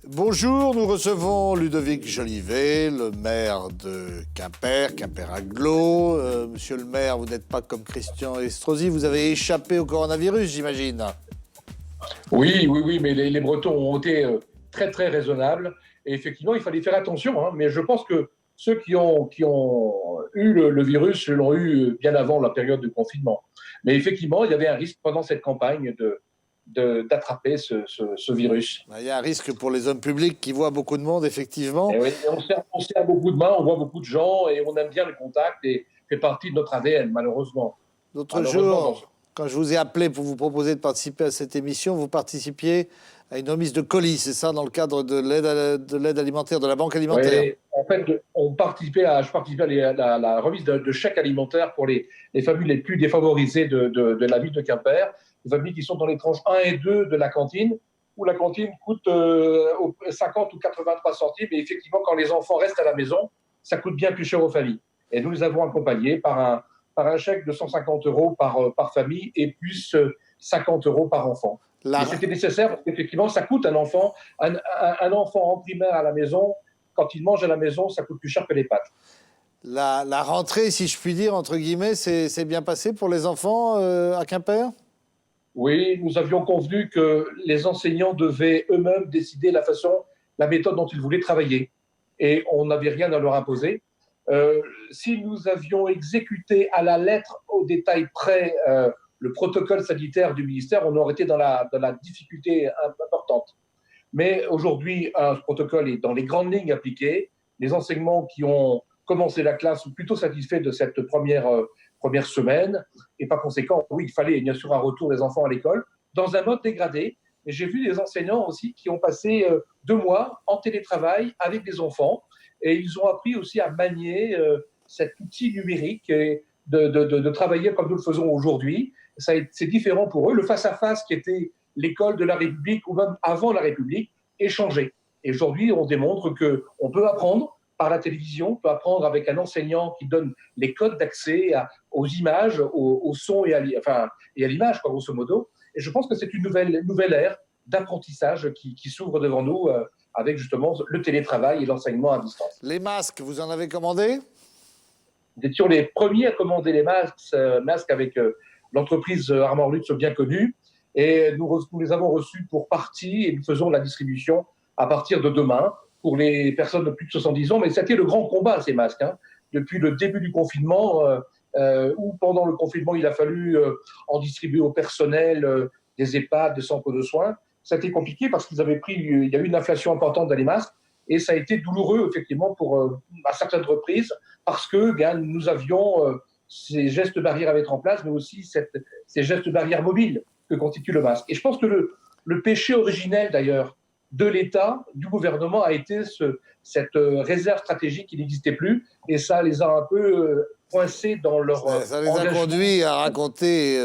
Bonjour, nous recevons Ludovic Jolivet, le maire de Quimper, Quimper-Aglo. Monsieur le maire, vous n'êtes pas comme Christian Estrosi, vous avez échappé au coronavirus, j'imagine. Oui, mais les Bretons ont été très, très raisonnables. Et effectivement, il fallait faire attention. Mais je pense que ceux qui ont eu le virus l'ont eu bien avant la période de confinement. Mais effectivement, il y avait un risque pendant cette campagne d'attraper ce virus. Il y a un risque pour les hommes publics qui voient beaucoup de monde, effectivement. Et oui, on serre beaucoup de mains, on voit beaucoup de gens et on aime bien le contact et fait partie de notre ADN, malheureusement. L'autre jour, quand je vous ai appelé pour vous proposer de participer à cette émission, vous participiez à une remise de colis, c'est ça, dans le cadre de l'aide alimentaire, de la banque alimentaire? Oui, en fait, je participais à la remise de chèques alimentaires pour les familles les plus défavorisées de la ville de Quimper, les familles qui sont dans les tranches 1 et 2 de la cantine, où la cantine coûte 50 ou 83 centimes. Et effectivement, quand les enfants restent à la maison, ça coûte bien plus cher aux familles. Et nous les avons accompagnés par un chèque de 150 € par famille et plus 50 € par enfant. C'était nécessaire parce qu'effectivement, ça coûte un enfant en primaire à la maison. Quand il mange à la maison, ça coûte plus cher que les pâtes. La rentrée, si je puis dire, entre guillemets, c'est bien passé pour les enfants à Quimper? Oui, nous avions convenu que les enseignants devaient eux-mêmes décider la méthode dont ils voulaient travailler. Et on n'avait rien à leur imposer. Si nous avions exécuté à la lettre, au détail près, le protocole sanitaire du ministère, on aurait été dans la difficulté importante. Mais aujourd'hui, ce protocole est dans les grandes lignes appliqué. Les enseignements qui ont commencé la classe sont plutôt satisfaits de cette première semaine. Et par conséquent, oui, il fallait bien sûr un retour des enfants à l'école dans un mode dégradé. Et j'ai vu des enseignants aussi qui ont passé 2 mois en télétravail avec des enfants. Et ils ont appris aussi à manier cet outil numérique et de travailler comme nous le faisons aujourd'hui. C'est différent pour eux. Le face-à-face qui était l'école de la République ou même avant la République est changé. Et aujourd'hui, on démontre qu'on peut apprendre par la télévision, on peut apprendre avec un enseignant qui donne les codes d'accès aux images, au son et à l'image, grosso modo. Et je pense que c'est une nouvelle ère d'apprentissage qui s'ouvre devant nous avec justement le télétravail et l'enseignement à distance. Les masques, vous en avez commandé? Nous étions les premiers à commander les masques avec l'entreprise Armand Lutz bien connue. Et nous les avons reçus pour partie et nous faisons la distribution à partir de demain pour les personnes de plus de 70 ans. Mais c'était le grand combat, ces masques. Depuis le début du confinement, où pendant le confinement, il a fallu en distribuer au personnel des EHPAD, des centres de soins. Ça a été compliqué parce il y a eu une inflation importante dans les masques et ça a été douloureux, effectivement, à certaines reprises parce que nous avions ces gestes barrières à mettre en place, mais aussi ces gestes barrières mobiles que constitue le masque. Et je pense que le péché originel, d'ailleurs, de l'État, du gouvernement, a été cette réserve stratégique qui n'existait plus. Et ça les a un peu coincés dans leur ça les a conduits à raconter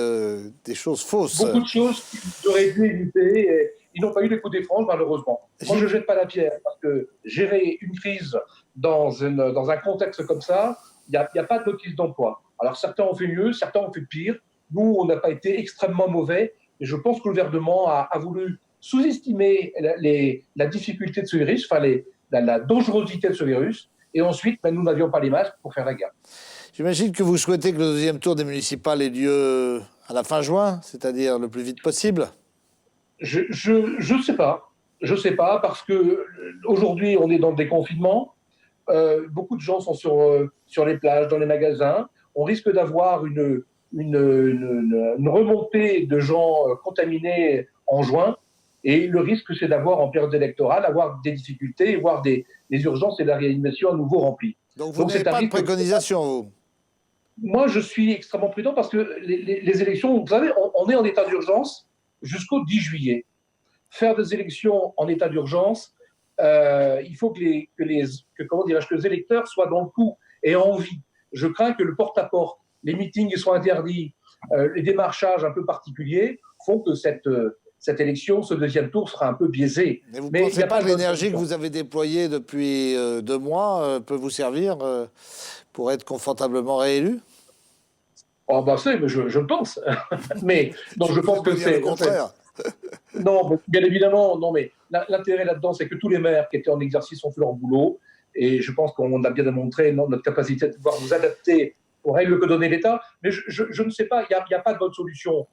des choses fausses. Beaucoup de choses qu'ils auraient dû éviter. Et ils n'ont pas eu les coups des franges, malheureusement. Moi, je ne jette pas la pierre, parce que gérer une crise dans un contexte comme ça, il n'y a pas de notice d'emploi. Alors, certains ont fait mieux, certains ont fait pire. Nous, on n'a pas été extrêmement mauvais. Et je pense que le gouvernement a voulu sous-estimer la difficulté de ce virus, la dangerosité de ce virus. Et ensuite, nous n'avions pas les masques pour faire la guerre. J'imagine que vous souhaitez que le deuxième tour des municipales ait lieu à la fin juin, c'est-à-dire le plus vite possible. Je sais pas. Je sais pas, parce que aujourd'hui, on est dans le déconfinement. Beaucoup de gens sont sur les plages, dans les magasins. On risque d'avoir une remontée de gens contaminés en juin. Et le risque, c'est d'avoir, en période électorale, avoir des difficultés, voire des urgences et la réanimation à nouveau remplies. Donc vous n'avez pas de préconisation, vous? Moi, je suis extrêmement prudent parce que les élections, vous savez, on est en état d'urgence jusqu'au 10 juillet. Faire des élections en état d'urgence, il faut que les électeurs soient dans le coup et en vie. Je crains que le porte-à-porte, les meetings soient interdits, les démarchages un peu particuliers font que cette élection, ce deuxième tour, sera un peu biaisé. Mais vous ne pensez pas que l'énergie que vous avez déployée depuis 2 mois peut vous servir pour être confortablement réélu? Oh, bah, mais je pense. Mais donc, je pense que c'est. Le contraire. Non, bien évidemment, non, mais l'intérêt là-dedans, c'est que tous les maires qui étaient en exercice ont fait leur boulot. Et je pense qu'on a bien démontré notre capacité de pouvoir nous adapter aux règles que donnait l'État. Mais je ne sais pas, il n'y a pas de bonne solution.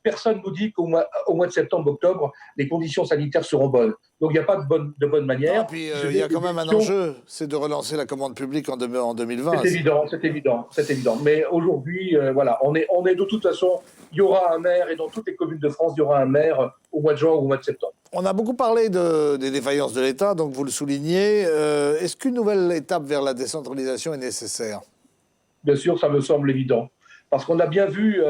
Personne ne nous dit qu'au mois de septembre, octobre, les conditions sanitaires seront bonnes. Donc il n'y a pas de bonne manière. Non, puis il y a quand même un enjeu, c'est de relancer la commande publique en 2020. C'est évident. Mais aujourd'hui, voilà, on est de toute façon, il y aura un maire, et dans toutes les communes de France, il y aura un maire au mois de juin ou au mois de septembre. On a beaucoup parlé des défaillances de l'État, donc vous le soulignez. Est-ce qu'une nouvelle étape vers la décentralisation est nécessaire? Bien sûr, ça me semble évident. Parce qu'on a bien vu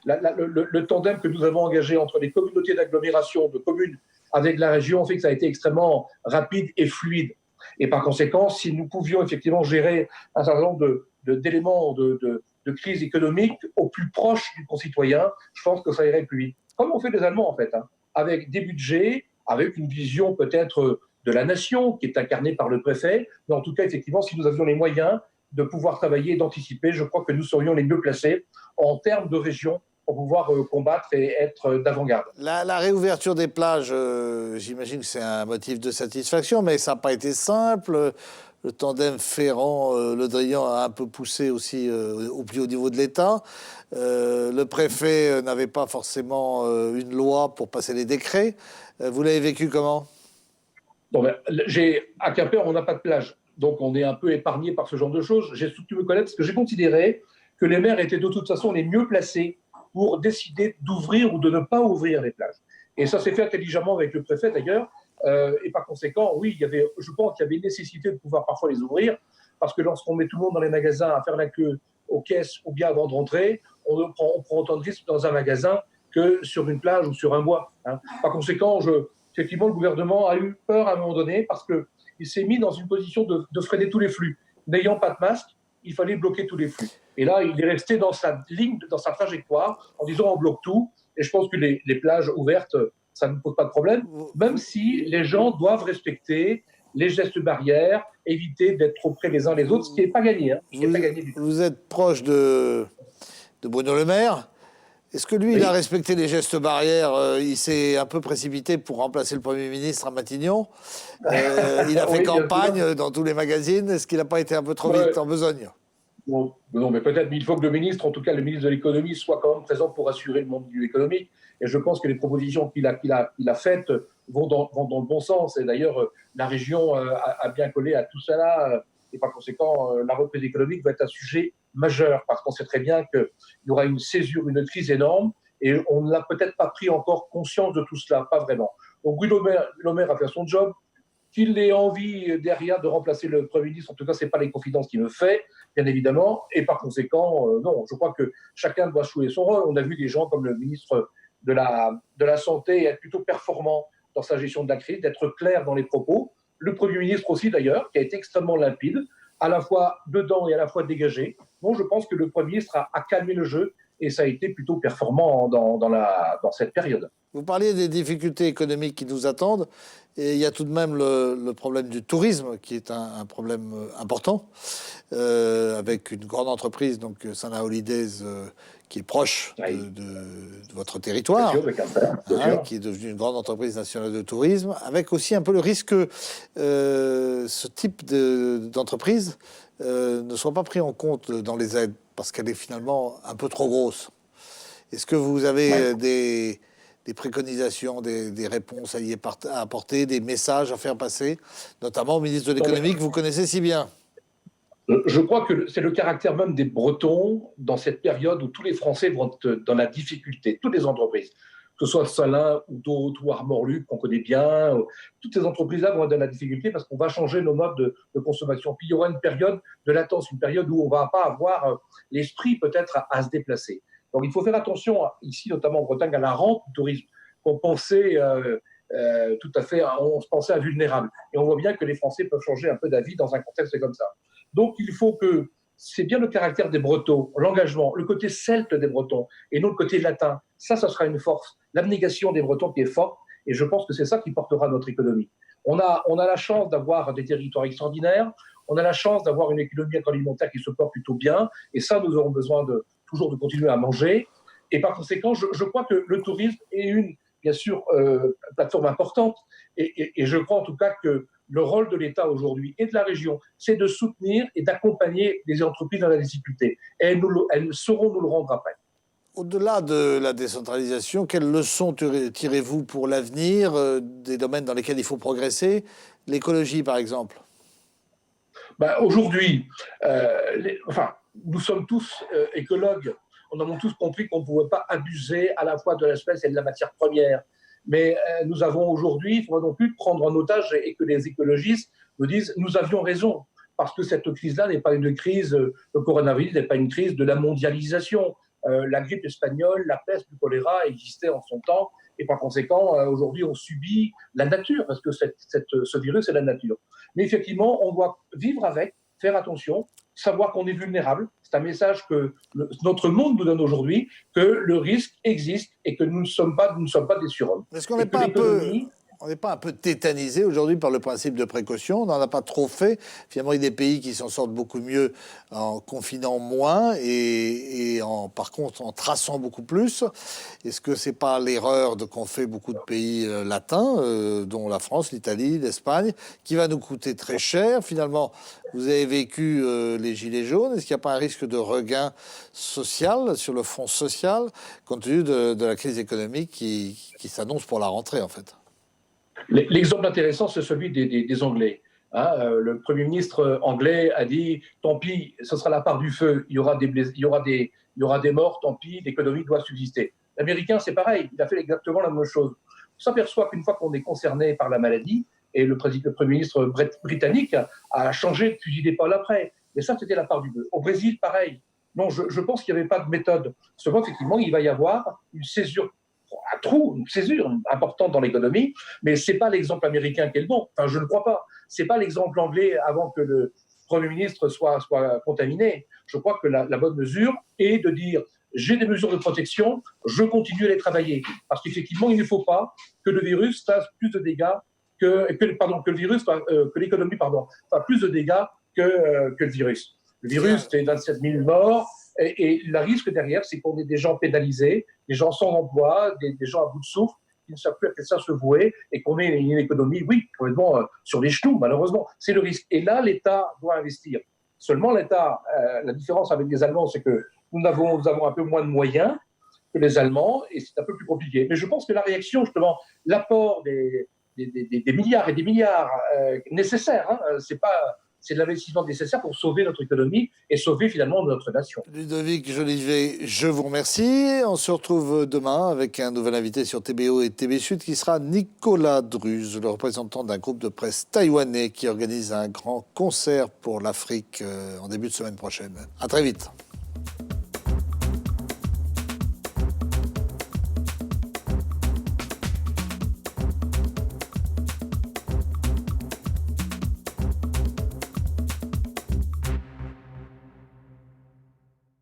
le tandem que nous avons engagé entre les communautés d'agglomération, de communes avec la région, fait que ça a été extrêmement rapide et fluide. Et par conséquent, si nous pouvions effectivement gérer un certain nombre d'éléments de crise économique au plus proche du concitoyen, je pense que ça irait plus vite. Comme on fait les Allemands, en fait, hein, avec des budgets, avec une vision peut-être de la nation qui est incarnée par le préfet. Mais en tout cas, effectivement, si nous avions les moyens de pouvoir travailler, d'anticiper, je crois que nous serions les mieux placés en termes de région pour pouvoir combattre et être d'avant-garde. La réouverture des plages, j'imagine que c'est un motif de satisfaction, mais ça n'a pas été simple. Le tandem Ferrand-Le Drian a un peu poussé aussi au plus haut niveau de l'État. Le préfet n'avait pas forcément une loi pour passer les décrets. Vous l'avez vécu comment? Bon, à Quimper, on n'a pas de plage. Donc, on est un peu épargné par ce genre de choses. J'ai soutenu mes collègues parce que j'ai considéré que les maires étaient de toute façon les mieux placés pour décider d'ouvrir ou de ne pas ouvrir les plages. Et ça s'est fait intelligemment avec le préfet d'ailleurs. Et par conséquent, oui, je pense qu'il y avait une nécessité de pouvoir parfois les ouvrir, parce que lorsqu'on met tout le monde dans les magasins à faire la queue aux caisses ou bien avant de rentrer, on prend autant de risques dans un magasin que sur une plage ou sur un bois. Hein. Par conséquent, effectivement, le gouvernement a eu peur à un moment donné parce qu'il s'est mis dans une position de freiner tous les flux. N'ayant pas de masque, il fallait bloquer tous les flux. Et là, il est resté dans sa ligne, dans sa trajectoire, en disant on bloque tout. Et je pense que les plages ouvertes, ça ne pose pas de problème, même si les gens doivent respecter les gestes barrières, éviter d'être trop près les uns les autres, ce qui n'est pas gagné. Hein, vous êtes proche de Bruno Le Maire. Est-ce que lui, oui, il a respecté les gestes barrières? Il s'est un peu précipité pour remplacer le Premier ministre à Matignon. Il a fait campagne dans tous les magazines. Est-ce qu'il n'a pas été un peu trop vite en besogne? Non, mais peut-être, mais il faut que le ministre, en tout cas le ministre de l'économie, soit quand même présent pour assurer le monde économique. Et je pense que les propositions qu'il a faites vont dans le bon sens. Et d'ailleurs, la région a bien collé à tout cela. Et par conséquent, la reprise économique va être un sujet majeur, parce qu'on sait très bien qu'il y aura une césure, une crise énorme, et on n'a peut-être pas pris encore conscience de tout cela, pas vraiment. Donc Bruno Le Maire a fait son job. Qu'il ait envie derrière de remplacer le Premier ministre, en tout cas, ce n'est pas les confidences qu'il me fait, bien évidemment. Et par conséquent, non, je crois que chacun doit jouer son rôle. On a vu des gens comme le ministre de la Santé être plutôt performant dans sa gestion de la crise, d'être clair dans les propos. Le Premier ministre aussi, d'ailleurs, qui a été extrêmement limpide, à la fois dedans et à la fois dégagé. Donc, je pense que le Premier ministre a calmé le jeu et ça a été plutôt performant dans cette période. Vous parliez des difficultés économiques qui nous attendent, et il y a tout de même le problème du tourisme, qui est un problème important, avec une grande entreprise, donc Sana Holidays, qui est proche de votre territoire, qui est devenue une grande entreprise nationale de tourisme, avec aussi un peu le risque que ce type d'entreprise ne soit pas pris en compte dans les aides, parce qu'elle est finalement un peu trop grosse. Est-ce que vous avez des préconisations, des réponses à y apporter, des messages à faire passer, notamment au ministre de l'économie que vous connaissez si bien? Je crois que c'est le caractère même des Bretons dans cette période où tous les Français vont être dans la difficulté, toutes les entreprises, que ce soit Salin ou d'autres ou Armor-Luc qu'on connaît bien, toutes ces entreprises-là vont être dans la difficulté parce qu'on va changer nos modes de consommation. Puis il y aura une période de latence, une période où on ne va pas avoir l'esprit peut-être à se déplacer. Donc il faut faire attention, ici notamment en Bretagne, à la rente du tourisme, qu'on pensait tout à fait, on se pensait invulnérable. Et on voit bien que les Français peuvent changer un peu d'avis dans un contexte comme ça. Donc il faut que, c'est bien le caractère des Bretons, l'engagement, le côté celte des Bretons, et non le côté latin. Ça sera une force, l'abnégation des Bretons qui est forte, et je pense que c'est ça qui portera notre économie. On a la chance d'avoir des territoires extraordinaires, on a la chance d'avoir une économie agroalimentaire qui se porte plutôt bien, et ça, nous aurons besoin toujours de continuer à manger. Et par conséquent, je crois que le tourisme est une bien sûr, plateforme importante. Et je crois en tout cas que le rôle de l'État aujourd'hui et de la région, c'est de soutenir et d'accompagner les entreprises dans la difficulté. Et elles sauront nous le rendre après. Au-delà de la décentralisation, quelles leçons tirez-vous pour l'avenir des domaines dans lesquels il faut progresser? L'écologie, par exemple. Ben, aujourd'hui, nous sommes tous écologues. On a tous compris qu'on ne pouvait pas abuser à la fois de l'espèce et de la matière première. Mais nous avons aujourd'hui, il ne faudra non plus prendre en otage et que les écologistes nous disent nous avions raison. Parce que cette crise-là n'est pas une crise, le coronavirus n'est pas une crise de la mondialisation. La grippe espagnole, la peste, le choléra existaient en son temps. Et par conséquent, aujourd'hui, on subit la nature, parce que ce virus, c'est la nature. Mais effectivement, on doit vivre avec, faire attention, savoir qu'on est vulnérable. C'est un message que notre monde nous donne aujourd'hui, que le risque existe et que nous ne sommes pas des surhommes. Est-ce qu'on n'est pas un peu tétanisé aujourd'hui par le principe de précaution? On n'en a pas trop fait. Finalement, il y a des pays qui s'en sortent beaucoup mieux en confinant moins par contre en traçant beaucoup plus. Est-ce que c'est pas l'erreur qu'ont fait beaucoup de pays latins, dont la France, l'Italie, l'Espagne, qui va nous coûter très cher? Finalement, vous avez vécu les gilets jaunes. Est-ce qu'il n'y a pas un risque de regain social sur le front social, compte tenu de la crise économique qui s'annonce pour la rentrée, en fait? L'exemple intéressant, c'est celui des Anglais. Le Premier ministre anglais a dit « Tant pis, ce sera la part du feu, il y aura des morts, tant pis, l'économie doit subsister. » L'Américain, c'est pareil, il a fait exactement la même chose. On s'aperçoit qu'une fois qu'on est concerné par la maladie, et le Premier ministre britannique a changé de fusil d'épaule après. Mais ça, c'était la part du feu. Au Brésil, pareil. Non, je pense qu'il n'y avait pas de méthode. Seulement, effectivement, il va y avoir une césure une césure importante dans l'économie, mais ce n'est pas l'exemple américain qui est le bon. Enfin, je ne crois pas. Ce n'est pas l'exemple anglais avant que le Premier ministre soit contaminé. Je crois que la bonne mesure est de dire j'ai des mesures de protection, je continue à les travailler. Parce qu'effectivement, il ne faut pas que le virus fasse plus de dégâts que l'économie fasse plus de dégâts que le virus. Le virus, c'est 27 000 morts. Et le risque derrière, c'est qu'on ait des gens pénalisés, des gens sans emploi, des gens à bout de souffle, qui ne savent plus à quel ça se vouer, et qu'on ait une économie, oui, complètement sur les genoux, malheureusement. C'est le risque. Et là, l'État doit investir. Seulement, l'État, la différence avec les Allemands, c'est que nous avons un peu moins de moyens que les Allemands, et c'est un peu plus compliqué. Mais je pense que la réaction, justement, l'apport des milliards et des milliards nécessaires, c'est de l'investissement nécessaire pour sauver notre économie et sauver finalement notre nation. Ludovic Jolivet, je vous remercie. On se retrouve demain avec un nouvel invité sur TBO et TV Sud qui sera Nicolas Druz, le représentant d'un groupe de presse taïwanais qui organise un grand concert pour l'Afrique en début de semaine prochaine. À très vite.